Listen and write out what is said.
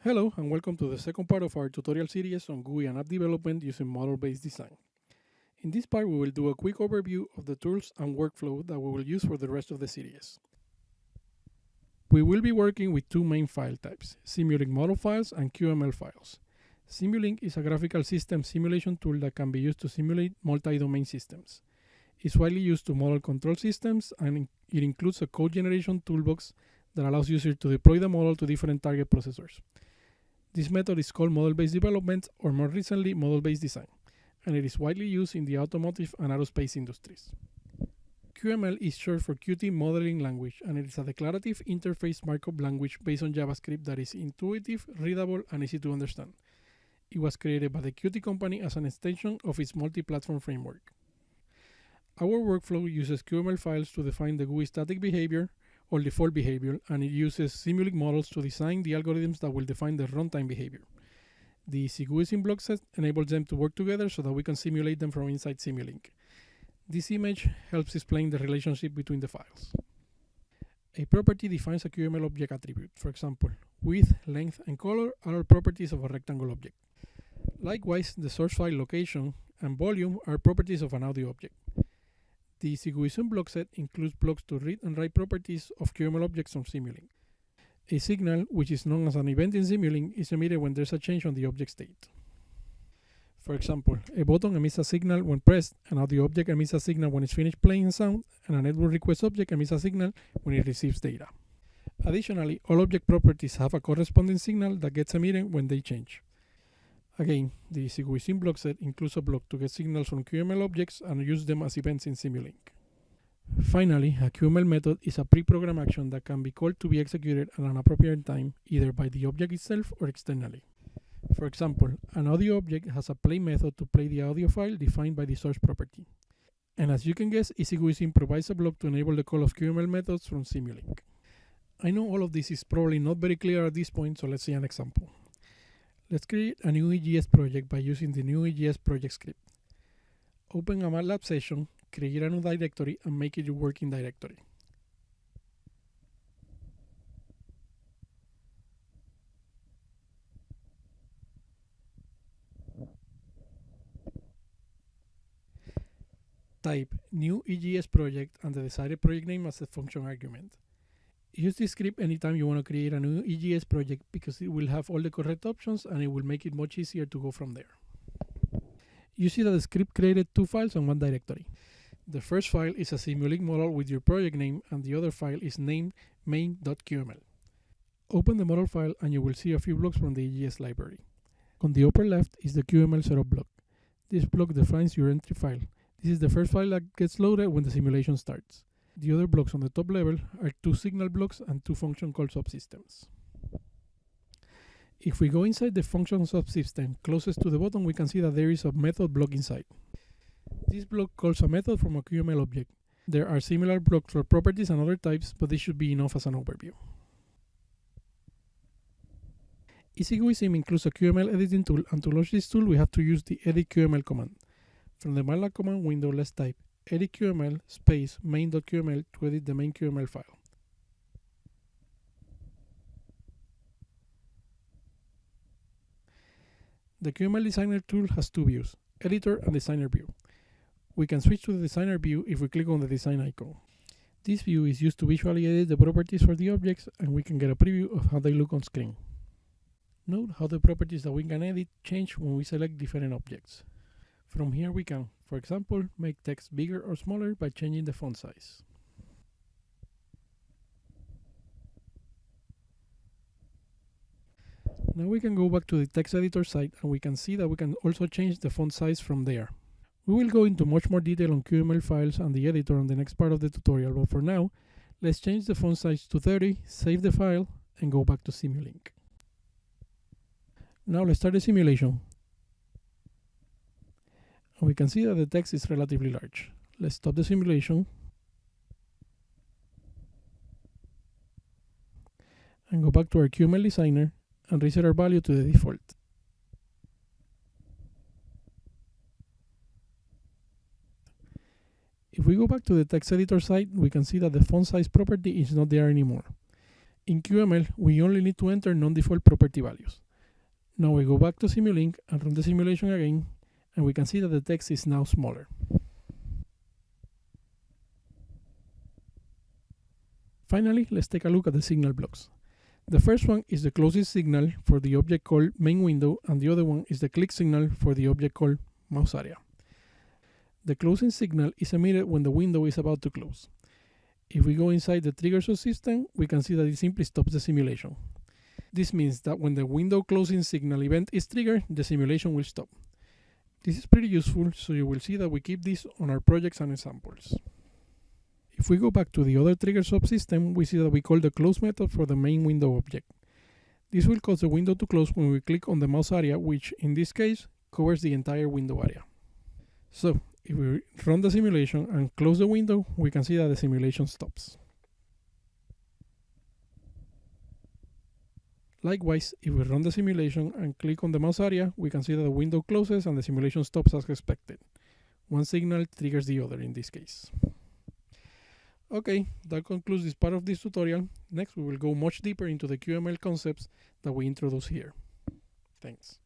Hello and welcome to the second part of our tutorial series on GUI and app development using model-based design. In this part we will do a quick overview of the tools and workflow that we will use for the rest of the series. We will be working with two main file types, Simulink model files and QML files. Simulink is a graphical system simulation tool that can be used to simulate multi-domain systems. It's widely used to model control systems and it includes a code generation toolbox that allows users to deploy the model to different target processors. This method is called model-based development, or more recently, model-based design, and it is widely used in the automotive and aerospace industries. QML is short for Qt Modeling Language, and it is a declarative interface markup language based on JavaScript that is intuitive, readable, and easy to understand. It was created by the Qt company as an extension of its multi-platform framework. Our workflow uses QML files to define the GUI static behavior, or default behavior, and it uses Simulink models to design the algorithms that will define the runtime behavior. The GUIs block set enables them to work together so that we can simulate them from inside Simulink. This image helps explain the relationship between the files. A property defines a QML object attribute. For example, width, length, and color are all properties of a rectangle object. Likewise, the source file location and volume are properties of an audio object. The GUISM block set includes blocks to read and write properties of QML objects from Simulink. A signal, which is known as an event in Simulink, is emitted when there's a change on the object state. For example, a button emits a signal when pressed, an audio object emits a signal when it's finished playing sound, and a network request object emits a signal when it receives data. Additionally, all object properties have a corresponding signal that gets emitted when they change. Again, the GUISM block set includes a block to get signals from QML objects and use them as events in Simulink. Finally, a QML method is a pre-programmed action that can be called to be executed at an appropriate time, either by the object itself or externally. For example, an audio object has a play method to play the audio file defined by the source property. And as you can guess, EasyGUISM provides a block to enable the call of QML methods from Simulink. I know all of this is probably not very clear at this point, so let's see an example. Let's create a new EGS project by using the new EGS project script. Open a MATLAB session, create a new directory, and make it your working directory. Type new EGS project and the desired project name as a function argument. Use this script anytime you want to create a new EGS project because it will have all the correct options and it will make it much easier to go from there. You see that the script created two files and one directory. The first file is a Simulink model with your project name and the other file is named main.qml. Open the model file and you will see a few blocks from the EGS library. On the upper left is the QML setup block. This block defines your entry file. This is the first file that gets loaded when the simulation starts. The other blocks on the top level are two signal blocks and two function call subsystems. If we go inside the function subsystem closest to the button, we can see that there is a method block inside. This block calls a method from a QML object. There are similar blocks for properties and other types, but this should be enough as an overview. EasyGUISM includes a QML editing tool, and to launch this tool we have to use the edit QML command. From the MATLAB command window, let's type edit QML space main.qml to edit the main QML file. The QML Designer tool has two views, Editor and Designer view. We can switch to the Designer view if we click on the design icon. This view is used to visually edit the properties for the objects, and we can get a preview of how they look on screen. Note how the properties that we can edit change when we select different objects. From here we can, for example, make text bigger or smaller by changing the font size. Now we can go back to the text editor site and we can see that we can also change the font size from there. We will go into much more detail on QML files and the editor on the next part of the tutorial, but for now, let's change the font size to 30, save the file, and go back to Simulink. Now let's start the simulation. And we can see that the text is relatively large. Let's stop the simulation and go back to our QML designer and reset our value to the default. If we go back to the text editor site, we can see that the font size property is not there anymore. In QML, we only need to enter non-default property values. Now we go back to Simulink and run the simulation again, and we can see that the text is now smaller. Finally, let's take a look at the signal blocks. The first one is the closing signal for the object called main window, and the other one is the click signal for the object called mouse area. The closing signal is emitted when the window is about to close. If we go inside the trigger subsystem, we can see that it simply stops the simulation. This means that when the window closing signal event is triggered, the simulation will stop. This is pretty useful, so you will see that we keep this on our projects and examples. If we go back to the other trigger subsystem, we see that we call the close method for the main window object. This will cause the window to close when we click on the mouse area, which in this case covers the entire window area. So if we run the simulation and close the window, we can see that the simulation stops. Likewise, if we run the simulation and click on the mouse area, we can see that the window closes and the simulation stops as expected. One signal triggers the other in this case. Okay, that concludes this part of this tutorial. Next, we will go much deeper into the QML concepts that we introduced here. Thanks.